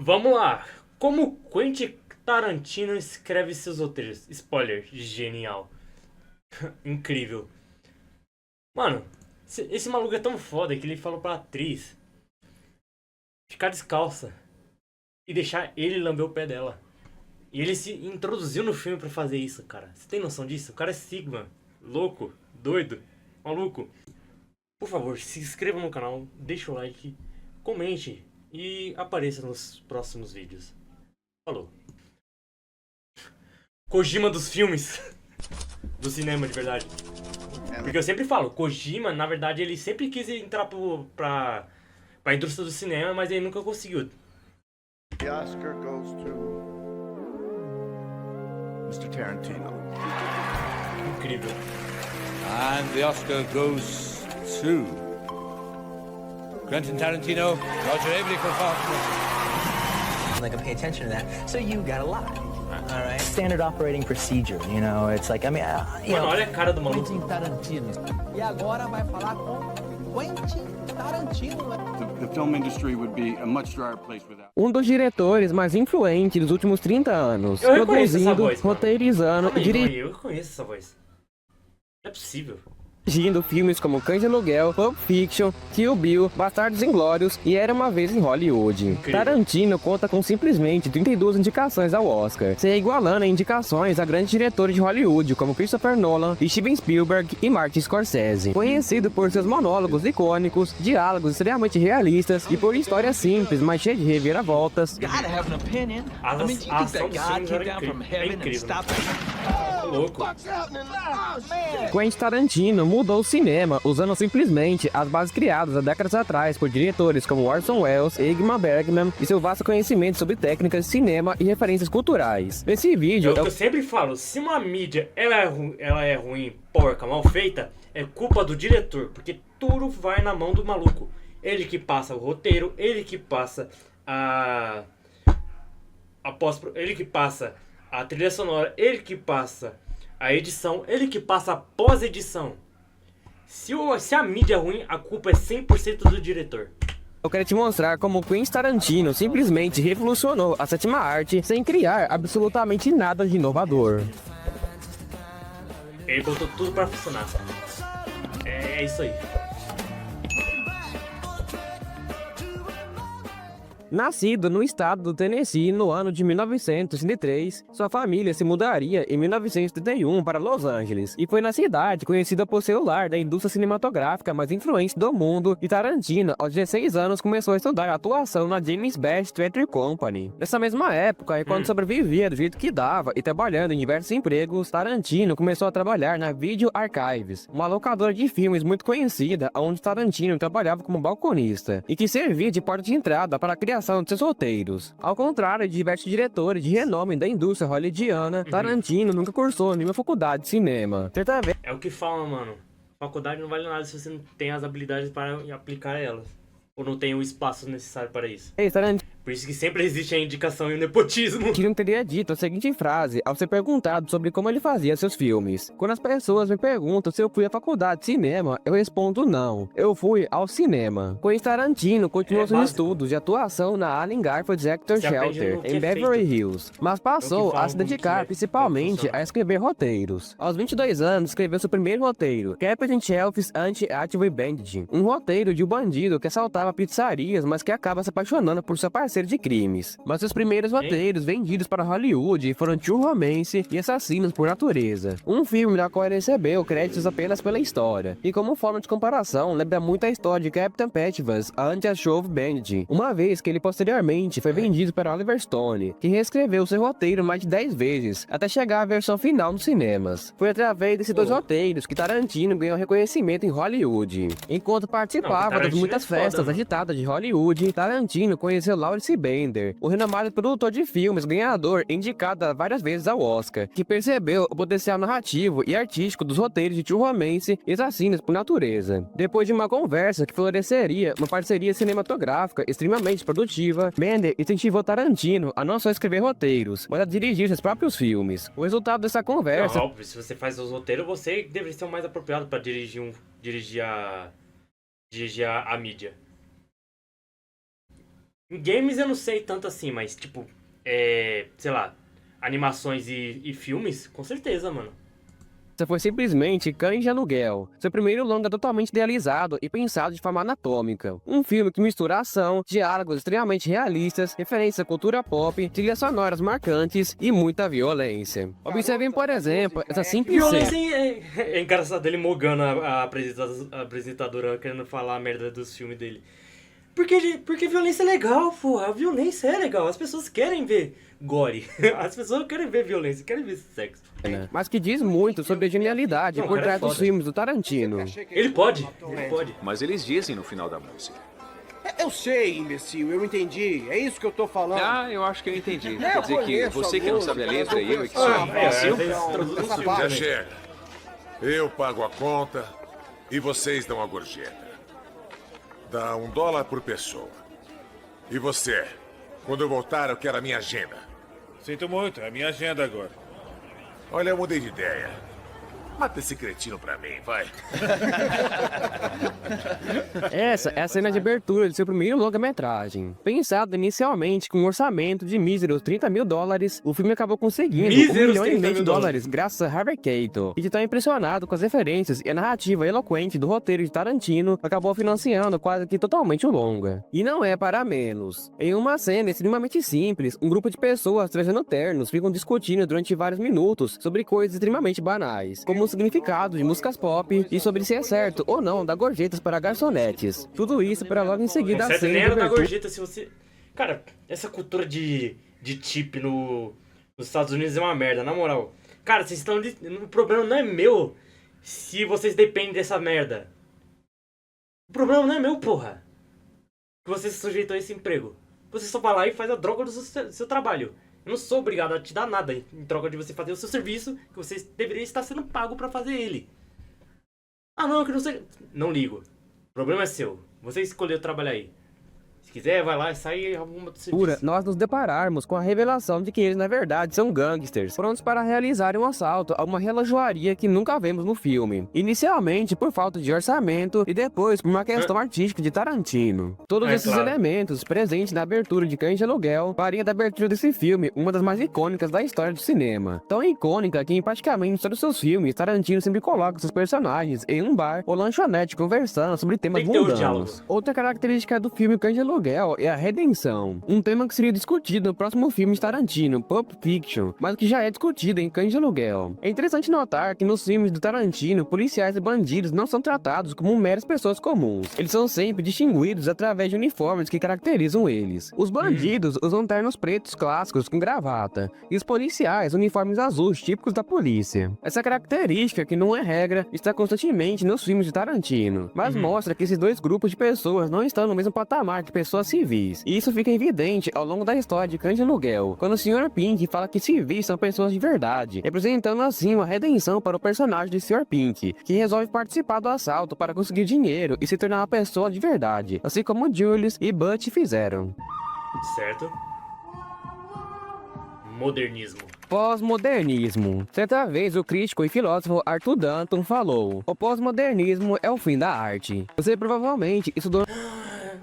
Vamos lá. Como Quentin Tarantino escreve seus roteiros? Spoiler, genial. Incrível. Mano, esse maluco é tão foda que ele falou pra atriz ficar descalça e deixar ele lamber o pé dela. E ele se introduziu no filme pra fazer isso, cara. Você tem noção disso? O cara é Sigma. Louco, doido, maluco. Por favor, se inscreva no canal, deixa o like, comente e apareça nos próximos vídeos. Falou. Kojima dos filmes. Do cinema, de verdade. Porque eu sempre falo, Kojima, na verdade, ele sempre quis entrar pra indústria do cinema, mas ele nunca conseguiu. The Oscar goes to Mr. Tarantino. Incrível. And the Oscar goes to Quentin Tarantino, Roger Avary for Faulkner. Like, I pay attention to that. So you got a lot. All right. Standard operating procedure, you know. It's like, I mean, you Mano, know. olha a cara do maluco. Quentin Tarantino. E agora vai falar com Quentin Tarantino. The film industry would be a much drier place without. Um dos diretores mais influentes dos últimos 30 anos, Eu reconheço essa produzindo, voz, mano. roteirizando Calma e aí, dirigindo eu reconheço essa voz. Não é possível. filmes como Cães de Aluguel, Pulp Fiction, Kill Bill, Bastardos Inglórios e Era Uma Vez em Hollywood. Incrível. Tarantino conta com simplesmente 32 indicações ao Oscar, se igualando em indicações a grandes diretores de Hollywood como Christopher Nolan, Steven Spielberg e Martin Scorsese. Conhecido por seus monólogos icônicos, diálogos extremamente realistas e por histórias simples, mas cheias de reviravoltas, Gotta have an opinion. A I mean, do you ação think dos that God filmes came era down from incrível. É heaven and incrível. stopped? Louco. Quentin Tarantino mudou o cinema usando simplesmente as bases criadas há décadas atrás por diretores como Orson Welles e Ingmar Bergman e seu vasto conhecimento sobre técnicas de cinema e referências culturais. Esse É vídeo o que eu sempre falo, se uma mídia ela é ruim, porca, mal feita, é culpa do diretor, porque tudo vai na mão do maluco. Ele que passa o roteiro, ele que passa ele que passa a trilha sonora, ele que passa a edição, ele que passa a pós-edição. Se a mídia é ruim, a culpa é 100% do diretor. eu quero te mostrar como Quentin Tarantino simplesmente revolucionou a sétima arte sem criar absolutamente nada de inovador. Ele botou tudo pra funcionar. É isso aí. Nascido no estado do Tennessee no ano de 1933, sua família se mudaria em 1931 para Los Angeles, e foi na cidade conhecida por ser o lar da indústria cinematográfica mais influente do mundo, e Tarantino, aos 16 anos, começou a estudar atuação na James Bass Theatre Company. Nessa mesma época, enquanto sobrevivia do jeito que dava e trabalhando em diversos empregos, Tarantino começou a trabalhar na Video Archives, uma locadora de filmes muito conhecida, onde Tarantino trabalhava como balconista, e que servia de porta de entrada para a criação de seus roteiros. Ao contrário de diversos diretores de renome da indústria hollywoodiana, Tarantino nunca cursou nenhuma faculdade de cinema. Certa vez, É o que falam, mano. Faculdade não vale nada se você não tem as habilidades para aplicar elas. Ou não tem o espaço necessário para isso. Tarantino Por isso que sempre existe a indicação e o nepotismo. teria dito a seguinte frase ao ser perguntado sobre como ele fazia seus filmes: quando as pessoas me perguntam se eu fui à faculdade de cinema, eu respondo não, eu fui ao cinema. Quentin Tarantino continuou seus básico. estudos de atuação na Allen Garfield Actor Você aprende Shelter, no que em é Beverly feito. Hills, mas É o passou que a falam se como dedicar que principalmente funciona. a escrever roteiros. Aos 22 anos, escreveu seu primeiro roteiro, Captain Shelf's Anti-Artillery Bandit, um roteiro de um bandido que assaltava pizzarias, mas que acaba se apaixonando por seu parceiro de crimes. Mas seus primeiros roteiros vendidos para Hollywood foram True Romance e Assassinos por Natureza, um filme da qual ele recebeu créditos apenas pela história, e como forma de comparação, lembra muito a história de Captain Petvas Anti-Artillery Bandit, uma vez que ele posteriormente foi vendido para Oliver Stone, que reescreveu seu roteiro mais de 10 vezes, até chegar à versão final nos cinemas. Foi através desses dois roteiros que Tarantino ganhou reconhecimento em Hollywood. Enquanto participava das Tarantino muitas é foda, festas mano. agitadas de Hollywood, Tarantino conheceu Lawrence Bender, o renomado produtor de filmes ganhador indicado várias vezes ao Oscar, que percebeu o potencial narrativo e artístico dos roteiros de True Romance e Assassinos por Natureza. Depois de uma conversa que floresceria uma parceria cinematográfica extremamente produtiva, Bender incentivou Tarantino a não só escrever roteiros, mas a dirigir seus próprios filmes. O resultado dessa conversa Não, óbvio, se você faz os roteiros, você deveria ser o mais apropriado para dirigir a mídia. Em games eu não sei tanto assim, mas tipo, sei lá, animações e filmes, com certeza, mano. Essa foi simplesmente Cães de Aluguel, seu primeiro longa totalmente idealizado e pensado de forma anatômica. Um filme que mistura ação, diálogos extremamente realistas, referências à cultura pop, trilhas sonoras marcantes e muita violência. Observem, por exemplo, essa simples Violência cena. é engraçado ele mogando a apresentadora querendo falar a merda dos filmes dele. Porque violência é legal, porra. A violência é legal. As pessoas querem ver gore. As pessoas querem ver violência, querem ver sexo. Mas que diz muito sobre a genialidade Não, por cara, é trás dos foda. filmes do Tarantino. Ele pode, ele pode. Mas eles dizem no final da música. Eu sei, imbecil, eu entendi. É isso que eu tô falando. Ah, eu acho que eu entendi. Eu Quer dizer que conheço você a que não sabe a música, letra e eu é que sou Ah, imbecil. Essa Já parte. chega. Eu pago a conta e vocês dão a gorjeta. Dá $1 por pessoa. E você? Quando eu voltar, eu quero a minha agenda. Sinto muito, é a minha agenda agora. Olha, eu mudei de ideia. Mata esse cretino pra mim, vai. Essa é a cena de abertura de seu primeiro longa-metragem. Pensado inicialmente com um orçamento de míseros $30 mil, o filme acabou conseguindo Míseros $1,5 $30 milhão mil. graças a Harvey Keitel, que de tão impressionado com as referências e a narrativa eloquente do roteiro de Tarantino, acabou financiando quase que totalmente o longa. E não é para menos. Em uma cena extremamente simples, um grupo de pessoas trajando ternos ficam discutindo durante vários minutos sobre coisas extremamente banais, como o significado de músicas pop e sobre se é certo ou não dar gorjetas para garçonetes. Tudo isso para logo em seguida a Certo, cena nem de era da abertura. gorjeta se você... Cara, essa cultura de tip nos Estados Unidos é uma merda, na moral. Cara, vocês estão... O problema não é meu se vocês dependem dessa merda. O problema não é meu, porra. Que você se sujeitou a esse emprego. Você só vai lá e faz a droga do seu trabalho. Eu não sou obrigado a te dar nada em troca de você fazer o seu serviço, que você deveria estar sendo pago pra fazer ele. Ah, não, que não sei... Não ligo. O problema é seu. Você escolheu trabalhar aí. Se quiser, vai lá e sai e arruma do serviço. Nós nos depararmos com a revelação de que eles na verdade são gangsters, prontos para realizarem um assalto a uma relojoaria que nunca vemos no filme. Inicialmente por falta de orçamento e depois por uma questão artística de Tarantino. Todos esses claro. elementos presentes na abertura de Cães de Aluguel fariam da abertura desse filme uma das mais icônicas da história do cinema. Tão icônica que em praticamente todos os seus filmes, Tarantino sempre coloca seus personagens em um bar ou lanchonete conversando sobre temas Tem que ter os mundanos. diálogos. Outra característica do filme Cães de Aluguel é a redenção, um tema que seria discutido no próximo filme de Tarantino, Pulp Fiction, mas que já é discutido em Cães de Aluguel. É interessante notar que nos filmes do Tarantino, policiais e bandidos não são tratados como meras pessoas comuns. Eles são sempre distinguidos através de uniformes que caracterizam eles. Os bandidos usam ternos pretos clássicos com gravata, e os policiais uniformes azuis típicos da polícia. Essa característica, que não é regra, está constantemente nos filmes de Tarantino, mas mostra que esses dois grupos de pessoas não estão no mesmo patamar que pessoas civis. E isso fica evidente ao longo da história de Cães de Aluguel, quando o Sr. Pink fala que civis são pessoas de verdade, representando assim uma redenção para o personagem de Sr. Pink, que resolve participar do assalto para conseguir dinheiro e se tornar uma pessoa de verdade, assim como Julius e Butch fizeram. Certo? Modernismo. Pós-modernismo. Certa vez o crítico e filósofo Arthur Danton falou: o pós-modernismo é o fim da arte. Você provavelmente estudou...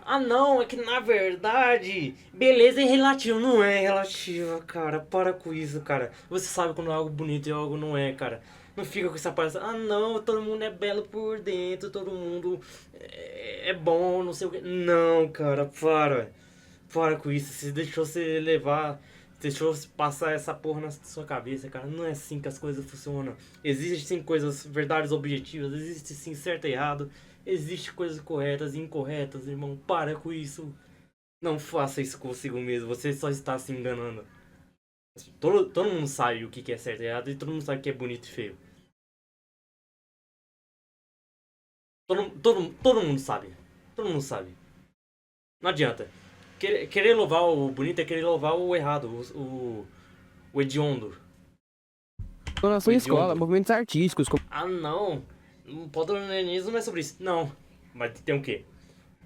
Ah não, é que na verdade, beleza é relativo, não é relativa, cara. Para com isso, cara. Você sabe quando algo bonito e algo não é, cara. Não fica com essa palhaçada. Ah não, todo mundo é belo por dentro, todo mundo é bom, não sei o que. Não, cara, para. Para com isso, você deixou você levar, deixou passar essa porra na sua cabeça, cara. Não é assim que as coisas funcionam. Existem coisas, verdades objetivas, existe sim certo e errado. Existem coisas corretas e incorretas, irmão. Para com isso. Não faça isso consigo mesmo. Você só está se enganando. Todo mundo sabe o que é certo e errado. E todo mundo sabe o que é bonito e feio. Todo mundo sabe. Todo mundo sabe. Não adianta. Querer louvar o bonito é querer louvar o errado. O hediondo. na sua escola movimentos artísticos como... Ah, não. O pós-modernismo não é sobre isso. Não. Mas tem o quê?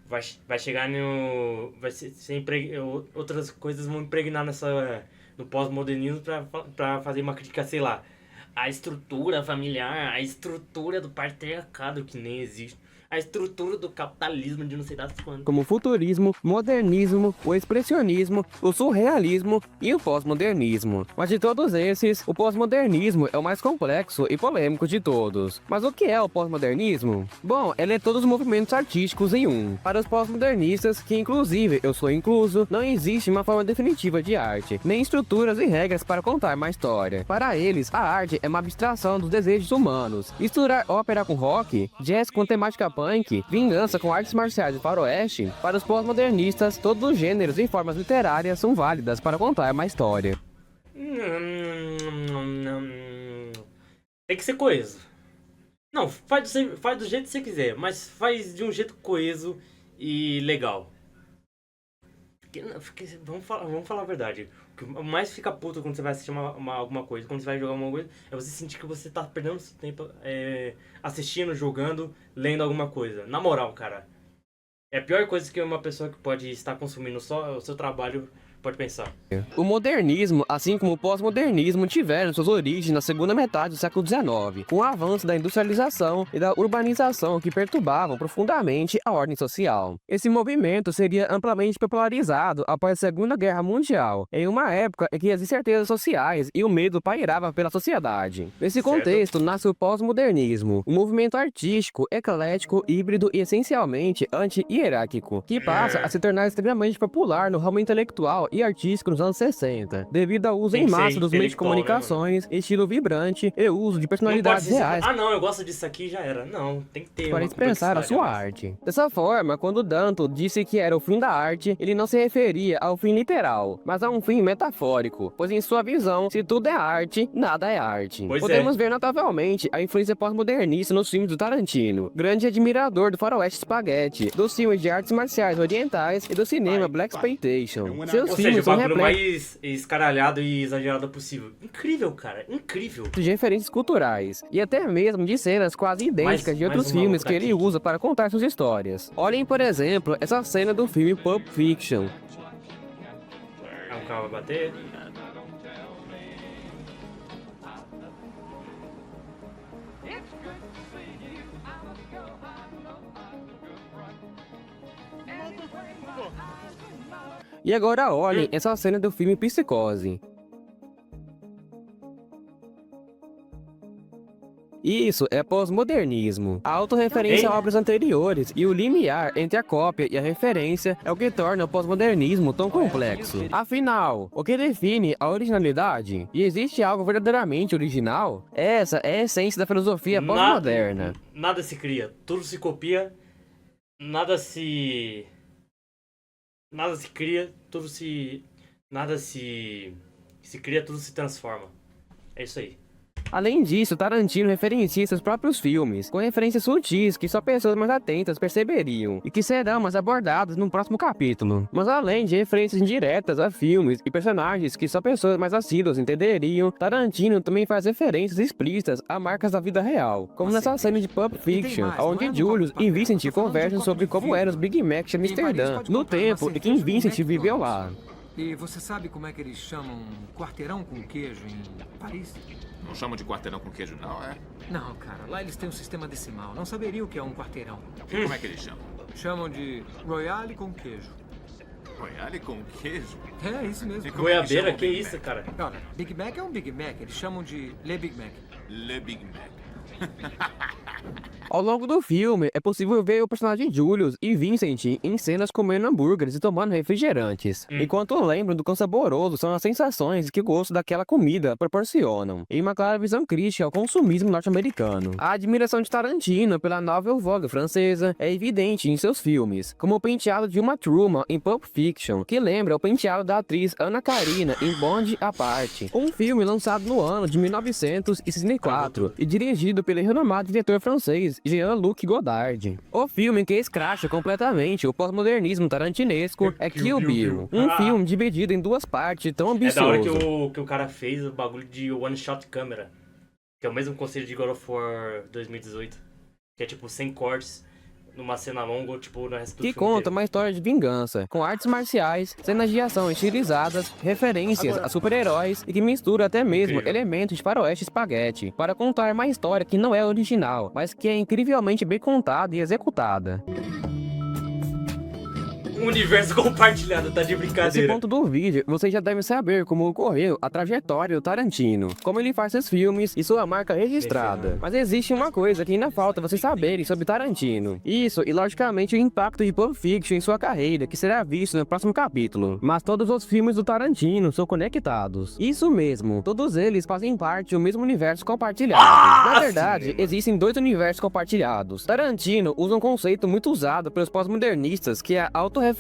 Vai chegar no... Vai ser outras coisas vão impregnar no pós-modernismo pra fazer uma crítica, sei lá. A estrutura familiar, a estrutura do patriarcado que nem existe. a estrutura do capitalismo de não sei das quantas. como o futurismo, modernismo, o expressionismo, o surrealismo e o pós-modernismo. Mas de todos esses, o pós-modernismo é o mais complexo e polêmico de todos. Mas o que é o pós-modernismo? Bom, ele é todos os movimentos artísticos em um. Para os pós-modernistas, que inclusive eu sou incluso, não existe uma forma definitiva de arte, nem estruturas e regras para contar uma história. Para eles, a arte é uma abstração dos desejos humanos. Misturar ópera com rock, jazz com temática punk, vingança com artes marciais e faroeste, para os pós-modernistas, todos os gêneros e formas literárias são válidas para contar uma história. Tem que ser coeso. Não, faz do jeito que você quiser, mas faz de um jeito coeso e legal. Vamos falar a verdade. O que mais fica puto quando você vai assistir alguma coisa, quando você vai jogar alguma coisa, é você sentir que você tá perdendo seu tempo assistindo, jogando, lendo alguma coisa. Na moral, cara. É a pior coisa que uma pessoa que pode estar consumindo só o seu trabalho pode pensar. O modernismo, assim como o pós-modernismo, tiveram suas origens na segunda metade do século XIX, com o avanço da industrialização e da urbanização que perturbavam profundamente a ordem social. Esse movimento seria amplamente popularizado após a Segunda Guerra Mundial, em uma época em que as incertezas sociais e o medo pairavam pela sociedade. Nesse contexto, nasce o pós-modernismo, um movimento artístico, eclético, híbrido e essencialmente anti-hierárquico, que passa a se tornar extremamente popular no ramo intelectual e artístico nos anos 60, devido ao uso em massa dos meios de comunicações, estilo vibrante e uso de personalidades reais. Não, eu gosto disso aqui, já era. Não, tem que ter para expressar a sua arte. Dessa forma, quando Danton disse que era o fim da arte, ele não se referia ao fim literal, mas a um fim metafórico, pois em sua visão, se tudo é arte, nada é arte. Podemos ver notavelmente a influência pós-modernista nos filmes do Tarantino, grande admirador do faroeste spaghetti, dos filmes de artes marciais orientais e do cinema blaxploitation. Seus Ou seja, o bagulho mais escaralhado e exagerado possível. Incrível, cara. Incrível. De referências culturais. E até mesmo de cenas quase idênticas de outros filmes que ele usa para contar suas histórias. Olhem, por exemplo, essa cena do filme Pulp Fiction. Um carro vai bater. E agora olhem essa cena do filme Psicose. Isso é pós-modernismo. A autorreferência a obras anteriores e o limiar entre a cópia e a referência é o que torna o pós-modernismo tão complexo. Afinal, o que define a originalidade? E existe algo verdadeiramente original? Essa é a essência da filosofia pós-moderna. Nada se cria, tudo se copia, nada se cria, nada se cria, tudo se transforma. É isso aí. Além disso, Tarantino referencia seus próprios filmes, com referências sutis que só pessoas mais atentas perceberiam, e que serão mais abordadas no próximo capítulo. Mas além de referências indiretas a filmes e personagens que só pessoas mais assíduas entenderiam, Tarantino também faz referências explícitas a marcas da vida real, como nessa cena de Pulp Fiction, onde Julius e Vincent conversam sobre como eram os Big Macs de Amsterdã, no tempo em que Vincent viveu lá. E você sabe como é que eles chamam quarteirão com queijo em Paris? Não chamam de quarteirão com queijo, não, é? Não, cara. Lá eles têm um sistema decimal. Não saberia o que é um quarteirão. E como é que eles chamam? Chamam de Royale com queijo. Royale com queijo? É, isso mesmo. Goiabeira, que isso, cara? Olha, Big Mac é um Big Mac. Eles chamam de Le Big Mac. Le Big Mac. Ao longo do filme, é possível ver o personagem Julius e Vincent em cenas comendo hambúrgueres e tomando refrigerantes, enquanto lembram do quão saboroso são as sensações que o gosto daquela comida proporcionam, em uma clara visão crítica ao consumismo norte-americano. A admiração de Tarantino pela novel vogue francesa é evidente em seus filmes, como o penteado de Uma Thurman em Pulp Fiction, que lembra o penteado da atriz Ana Karina em Bond à Parte, um filme lançado no ano de 1964 e dirigido pelo renomado diretor francês Jean-Luc Godard. O filme que escracha completamente o pós-modernismo tarantinesco é Kill Bill, um filme dividido em duas partes tão ambicioso. É da hora que o cara fez o bagulho de One Shot Camera, que é o mesmo conceito de God of War 2018, que é tipo sem cortes, numa cena longa ou tipo no resto do que filme conta inteiro. uma história de vingança, com artes marciais, cenas de ação estilizadas, referências a super-heróis e que mistura até mesmo Incrível. elementos de faroeste espaguete, para contar uma história que não é original, mas que é incrivelmente bem contada e executada. Um universo compartilhado, tá de Nesse brincadeira. ponto do vídeo, você já deve saber como ocorreu a trajetória do Tarantino, como ele faz seus filmes e sua marca registrada. Mas existe uma coisa que ainda falta vocês saberem sobre Tarantino. Isso, e logicamente o impacto de Pulp Fiction em sua carreira, que será visto no próximo capítulo. Mas todos os filmes do Tarantino são conectados. Isso mesmo, todos eles fazem parte do mesmo universo compartilhado. Na verdade, sim, existem dois universos compartilhados. Tarantino usa um conceito muito usado pelos pós-modernistas, que é a autorreferência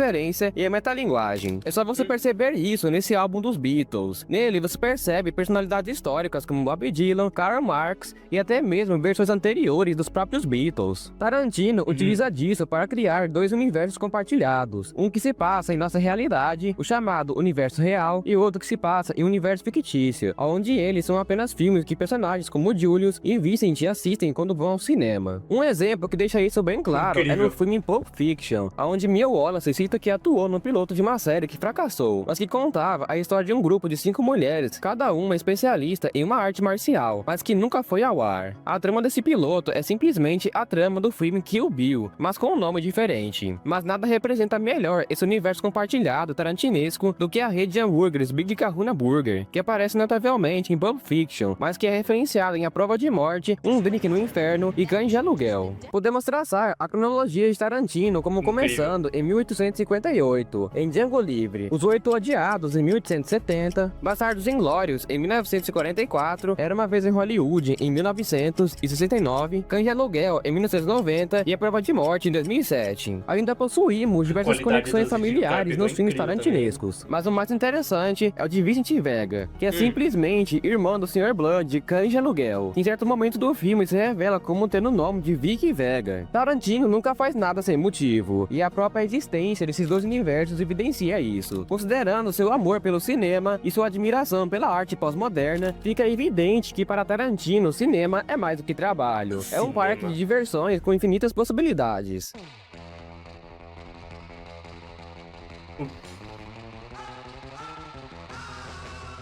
e a metalinguagem. É só você perceber isso nesse álbum dos Beatles. Nele você percebe personalidades históricas como Bob Dylan, Karl Marx e até mesmo versões anteriores dos próprios Beatles. Tarantino utiliza disso para criar dois universos compartilhados. Um que se passa em nossa realidade, o chamado universo real, e outro que se passa em um universo fictício, onde eles são apenas filmes que personagens como Julius e Vincent assistem quando vão ao cinema. Um exemplo que deixa isso bem claro é no filme Pulp Fiction, onde Mia Wallace cita que atuou no piloto de uma série que fracassou, mas que contava a história de um grupo de 5 mulheres, cada uma especialista em uma arte marcial, mas que nunca foi ao ar. A trama desse piloto é simplesmente a trama do filme Kill Bill, mas com um nome diferente. Mas nada representa melhor esse universo compartilhado tarantinesco do que a rede de hambúrgueres Big Kahuna Burger, que aparece notavelmente em Pulp Fiction, mas que é referenciada em A Prova de Morte, Um Drink no Inferno e Cães de Aluguel. Podemos traçar a cronologia de Tarantino como começando em 1858, em Django Livre, Os Oito Odiados em 1870, Bastardos Inglórios em 1944, Era Uma Vez em Hollywood em 1969, Cães de Aluguel em 1990 e A Prova de Morte em 2007. Ainda possuímos diversas qualidade conexões dos vídeos do familiares Carpenter nos é filmes incrível tarantinescos, mas o mais interessante é o de Vincent Vega, que é simplesmente irmão do Sr. Blood de Cães de Aluguel. Em certo momento do filme se revela como tendo o nome de Vicky Vega. Tarantino nunca faz nada sem motivo, e a própria existência desses dois universos evidencia isso. Considerando seu amor pelo cinema e sua admiração pela arte pós-moderna, fica evidente que para Tarantino, cinema é mais do que trabalho. É um parque de diversões com infinitas possibilidades.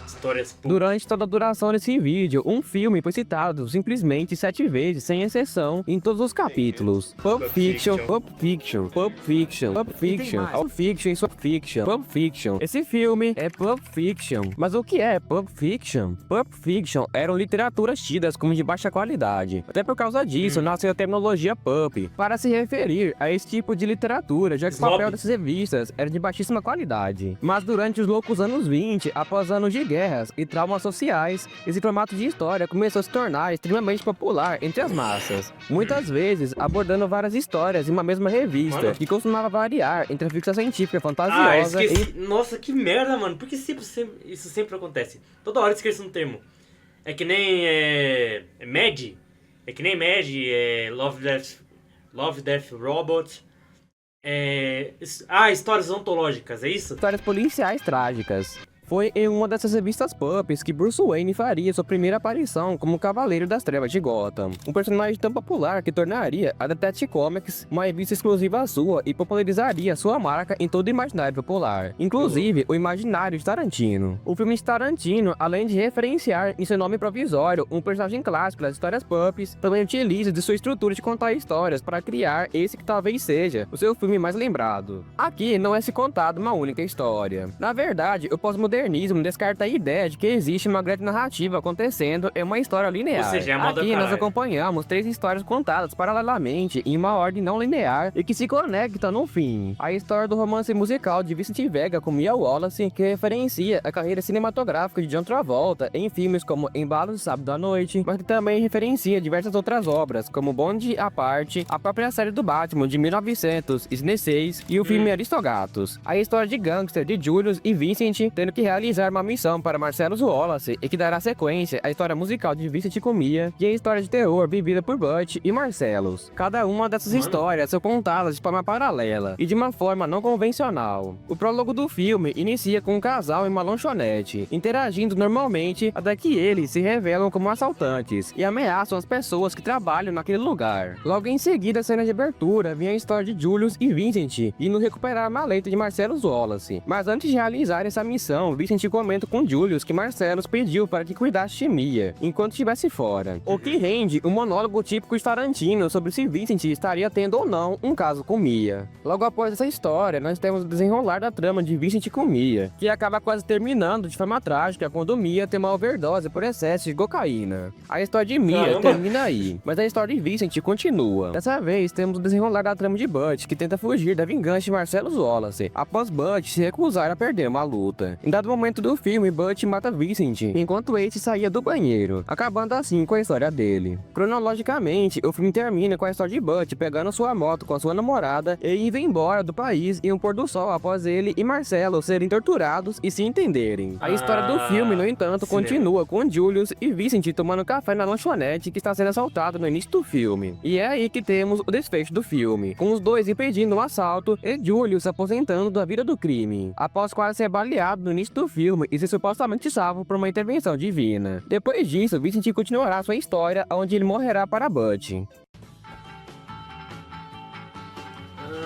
Histórias Durante toda a duração desse vídeo, um filme foi citado simplesmente 7 vezes, sem exceção, em todos os capítulos. Pulp Fiction, Pulp Fiction, Pulp Fiction, Pulp Fiction, Pulp Fiction, Pulp Fiction, Pulp Fiction. Esse filme é Pulp Fiction. Mas o que é Pulp Fiction? Pulp Fiction eram literaturas tidas como de baixa qualidade. Até por causa disso, nasceu a terminologia pulp, para se referir a esse tipo de literatura, já que o papel dessas revistas era de baixíssima qualidade. Mas durante os loucos anos 20, após anos de guerras e traumas sociais, esse formato de história começou a se tornar extremamente popular entre as massas. Muitas vezes abordando várias histórias em uma mesma revista, Mano. que costumava variar entre a ficção científica Ah, fantasiosa esqueci. Nossa, que merda, mano. Por que isso sempre acontece? Toda hora eu esqueço um termo. É que nem Mad. É que nem Mad, Love, Death, Robot. Histórias ontológicas, é isso? histórias policiais trágicas. Foi em uma dessas revistas pulps que Bruce Wayne faria sua primeira aparição como Cavaleiro das Trevas de Gotham, um personagem tão popular que tornaria a Detective Comics uma revista exclusiva sua e popularizaria sua marca em todo o imaginário popular, inclusive o imaginário de Tarantino. O filme de Tarantino, além de referenciar em seu nome provisório um personagem clássico das histórias pulps, também utiliza de sua estrutura de contar histórias para criar esse que talvez seja o seu filme mais lembrado. Aqui não é se contado uma única história. Na verdade, o pós-modernismo descarta a ideia de que existe uma grande narrativa acontecendo em uma história linear. Ou seja, é a moda Aqui nós caralho. acompanhamos 3 histórias contadas paralelamente em uma ordem não linear e que se conectam no fim. A história do romance musical de Vincent Vega com Mia Wallace, que referencia a carreira cinematográfica de John Travolta em filmes como Embalo de Sábado à Noite, mas que também referencia diversas outras obras, como Bonde à Parte, a própria série do Batman de 1916 e o filme Aristogatos. A história de gangster de Julius e Vincent tendo que realizar uma missão para Marcellus Wallace e que dará sequência à história musical de Vincent com Mia, que é a história de terror vivida por Butch e Marcellus. Cada uma dessas histórias são contadas de forma paralela e de uma forma não convencional. O prólogo do filme inicia com um casal em uma lanchonete, interagindo normalmente até que eles se revelam como assaltantes e ameaçam as pessoas que trabalham naquele lugar. Logo em seguida, a cena de abertura vem a história de Julius e Vincent indo recuperar a maleta de Marcellus Wallace. Mas antes de realizar essa missão, Vincent comenta com Julius que Marcellus pediu para que cuidasse de Mia enquanto estivesse fora, o que rende um monólogo típico de Tarantino sobre se Vincent estaria tendo ou não um caso com Mia. Logo após essa história, nós temos o desenrolar da trama de Vincent com Mia, que acaba quase terminando de forma trágica quando Mia tem uma overdose por excesso de cocaína. A história de Mia termina aí, mas a história de Vincent continua. Dessa vez, temos o desenrolar da trama de Butch, que tenta fugir da vingança de Marcellus Wallace, após Butch se recusar a perder uma luta. Em dado momento do filme, Butch mata Vincent, enquanto este saía do banheiro, acabando assim com a história dele. Cronologicamente, o filme termina com a história de Butch pegando sua moto com a sua namorada e indo embora do país em um pôr do sol após ele e Marcelo serem torturados e se entenderem. A história do filme, no entanto, continua com Julius e Vincent tomando café na lanchonete que está sendo assaltado no início do filme. E é aí que temos o desfecho do filme, com os dois impedindo um assalto e Julius se aposentando da vida do crime, após quase ser baleado no início do filme e ser supostamente salvo por uma intervenção divina. Depois disso, Vincent continuará sua história, onde ele morrerá para Butch.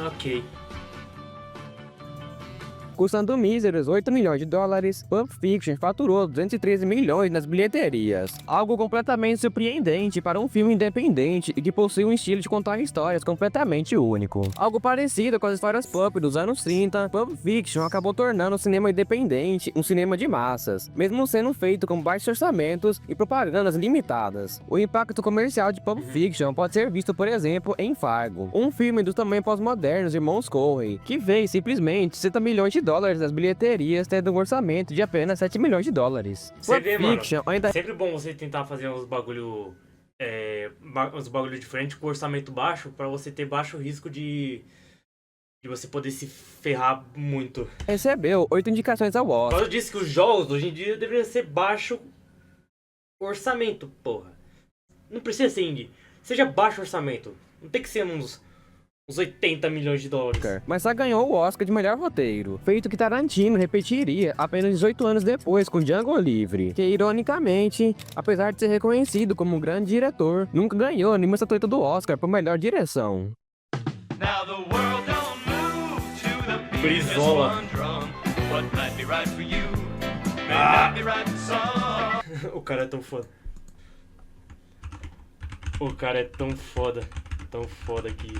Ok. Custando míseros 8 milhões de dólares, Pulp Fiction faturou 213 milhões nas bilheterias. Algo completamente surpreendente para um filme independente e que possui um estilo de contar histórias completamente único. Algo parecido com as histórias pulp dos anos 30, Pulp Fiction acabou tornando o cinema independente um cinema de massas, mesmo sendo feito com baixos orçamentos e propagandas limitadas. O impacto comercial de Pulp Fiction pode ser visto, por exemplo, em Fargo, um filme dos também pós-modernos irmãos Coen, que fez simplesmente 60 milhões de dólares das bilheterias, tendo um orçamento de apenas 7 milhões de dólares. Você vê, mano, sempre bom você tentar fazer uns bagulho diferentes com orçamento baixo, pra você ter baixo risco de você poder se ferrar muito. Recebeu 8 indicações ao Oscar. Eu disse que os jogos hoje em dia deveriam ser baixo orçamento, porra. Não precisa ser indie. Seja baixo orçamento. Não tem que ser uns 80 milhões de dólares. Mas só ganhou o Oscar de melhor roteiro, feito que Tarantino repetiria apenas 18 anos depois com Django Livre, que ironicamente, apesar de ser reconhecido como um grande diretor, nunca ganhou nenhuma estatueta do Oscar por melhor direção. Brizola. O cara é tão foda. O cara é tão foda que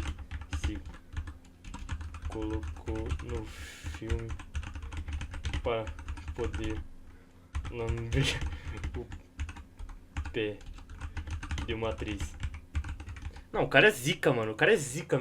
se colocou no filme para poder lamber o pé de uma atriz. Não, o cara é zica, mano. O cara é zica.